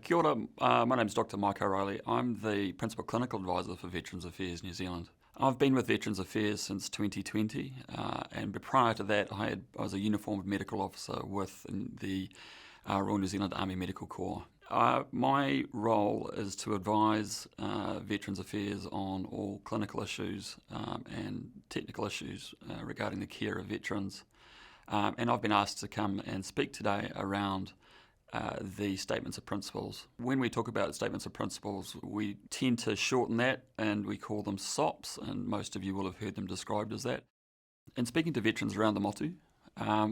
Kia ora, my name's Dr. Mike O'Reilly. I'm the Principal Clinical Advisor for Veterans Affairs New Zealand. I've been with Veterans Affairs since 2020, and prior to that I was a uniformed medical officer with the Royal New Zealand Army Medical Corps. My role is to advise Veterans Affairs on all clinical issues and technical issues regarding the care of veterans. And I've been asked to come and speak today around the statements of principles. When we talk about statements of principles, we tend to shorten that and we call them SOPs, and most of you will have heard them described as that. In speaking to veterans around the motu,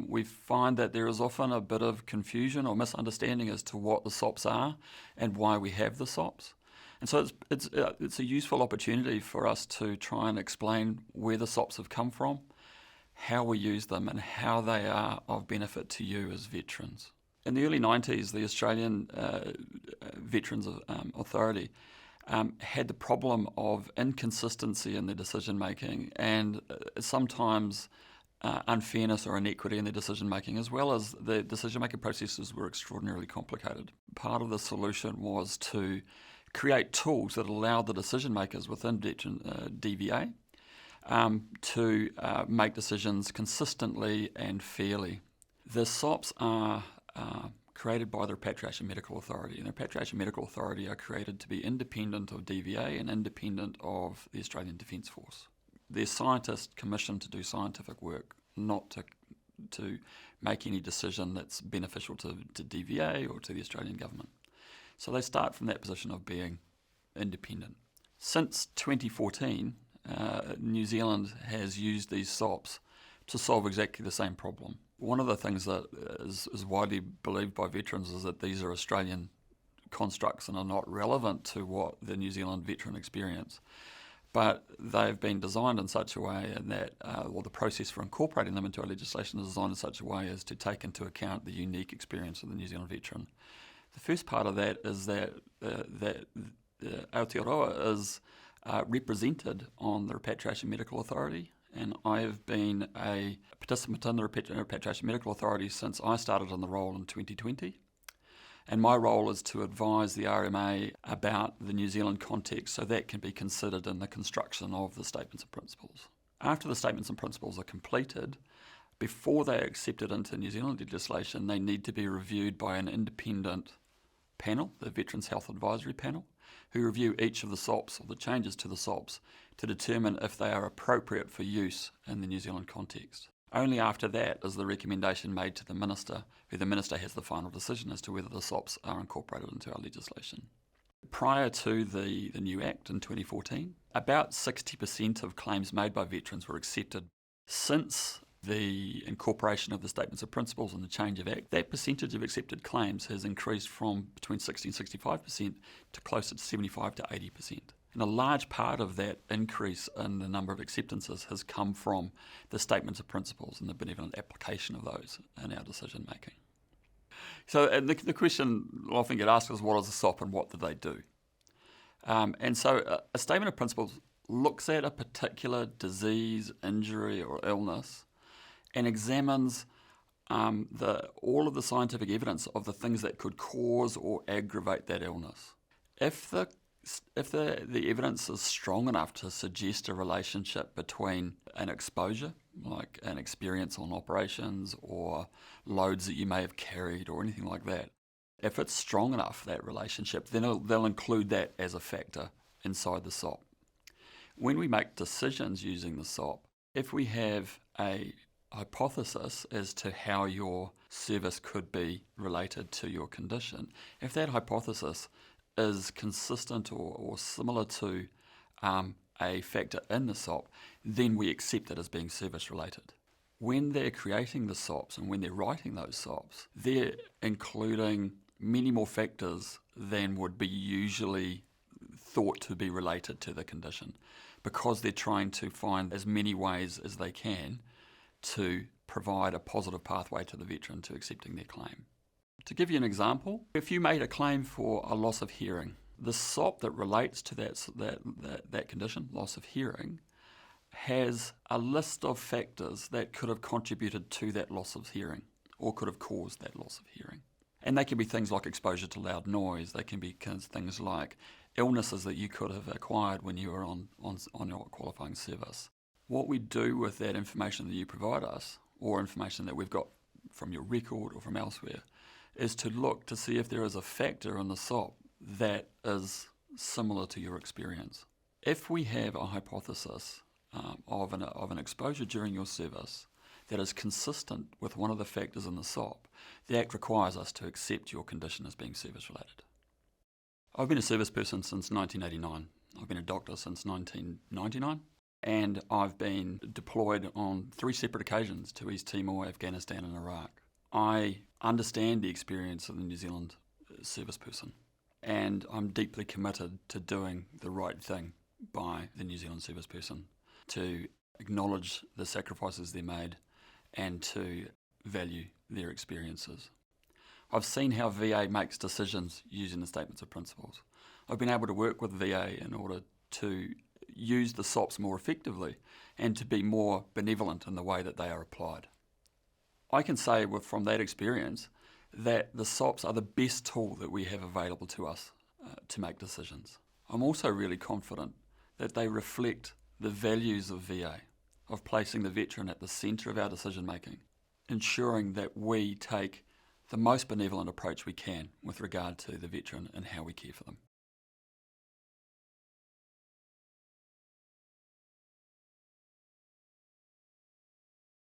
we find that there is often a bit of confusion or misunderstanding as to what the SOPs are and why we have the SOPs. And so it's a useful opportunity for us to try and explain where the SOPs have come from, how we use them, and how they are of benefit to you as veterans. In the early 90s, the Australian Veterans Authority had the problem of inconsistency in their decision making and sometimes unfairness or inequity in their decision making, as well as the decision making processes were extraordinarily complicated. Part of the solution was to create tools that allowed the decision makers within DVA to make decisions consistently and fairly. The SOPs are created by the Repatriation Medical Authority, and the Repatriation Medical Authority are created to be independent of DVA and independent of the Australian Defence Force. They're scientists commissioned to do scientific work, not to make any decision that's beneficial to DVA or to the Australian government. So they start from that position of being independent. Since 2014, New Zealand has used these SOPs to solve exactly the same problem. One of the things that is widely believed by veterans is that these are Australian constructs and are not relevant to what the New Zealand veteran experience. But they've been designed in such a way that, or the process for incorporating them into our legislation is designed in such a way as to take into account the unique experience of the New Zealand veteran. The first part of that is that Aotearoa is represented on the Repatriation Medical Authority, and I have been a participant in the Repatriation Medical Authority since I started in the role in 2020. And my role is to advise the RMA about the New Zealand context so that can be considered in the construction of the Statements of Principles. After the Statements and Principles are completed, before they are accepted into New Zealand legislation, they need to be reviewed by an independent panel, the Veterans Health Advisory Panel, who review each of the SOPs or the changes to the SOPs to determine if they are appropriate for use in the New Zealand context. Only after that is the recommendation made to the Minister, who the Minister has the final decision as to whether the SOPs are incorporated into our legislation. Prior to the new Act in 2014, about 60% of claims made by veterans were accepted. Since the incorporation of the Statements of Principles and the change of Act, that percentage of accepted claims has increased from between 60 and 65% to closer to 75 to 80%. And a large part of that increase in the number of acceptances has come from the Statements of Principles and the benevolent application of those in our decision making. So the question I often get asked is, what is a SOP and what do they do? And so a Statement of Principles looks at a particular disease, injury or illness and examines all of the scientific evidence of the things that could cause or aggravate that illness. If the evidence is strong enough to suggest a relationship between an exposure, like an experience on operations or loads that you may have carried or anything like that, if it's strong enough, that relationship, then they'll include that as a factor inside the SOP. When we make decisions using the SOP, if we have a hypothesis as to how your service could be related to your condition, if that hypothesis is consistent or similar to a factor in the SOP, then we accept it as being service related. When they're creating the SOPs and when they're writing those SOPs, they're including many more factors than would be usually thought to be related to the condition, because they're trying to find as many ways as they can to provide a positive pathway to the veteran to accepting their claim. To give you an example, if you made a claim for a loss of hearing, the SOP that relates to that condition, loss of hearing, has a list of factors that could have contributed to that loss of hearing or could have caused that loss of hearing. And they can be things like exposure to loud noise. They can be things like illnesses that you could have acquired when you were on your qualifying service. What we do with that information that you provide us, or information that we've got from your record or from elsewhere, is to look to see if there is a factor in the SOP that is similar to your experience. If we have a hypothesis of an exposure during your service that is consistent with one of the factors in the SOP, the Act requires us to accept your condition as being service-related. I've been a service person since 1989. I've been a doctor since 1999, and I've been deployed on 3 separate occasions to East Timor, Afghanistan and Iraq. I understand the experience of the New Zealand service person, and I'm deeply committed to doing the right thing by the New Zealand service person, to acknowledge the sacrifices they made and to value their experiences. I've seen how VA makes decisions using the statements of principles. I've been able to work with VA in order to use the SOPs more effectively and to be more benevolent in the way that they are applied. I can say from that experience that the SOPs are the best tool that we have available to us to make decisions. I'm also really confident that they reflect the values of VA, of placing the veteran at the centre of our decision making, ensuring that we take the most benevolent approach we can with regard to the veteran and how we care for them.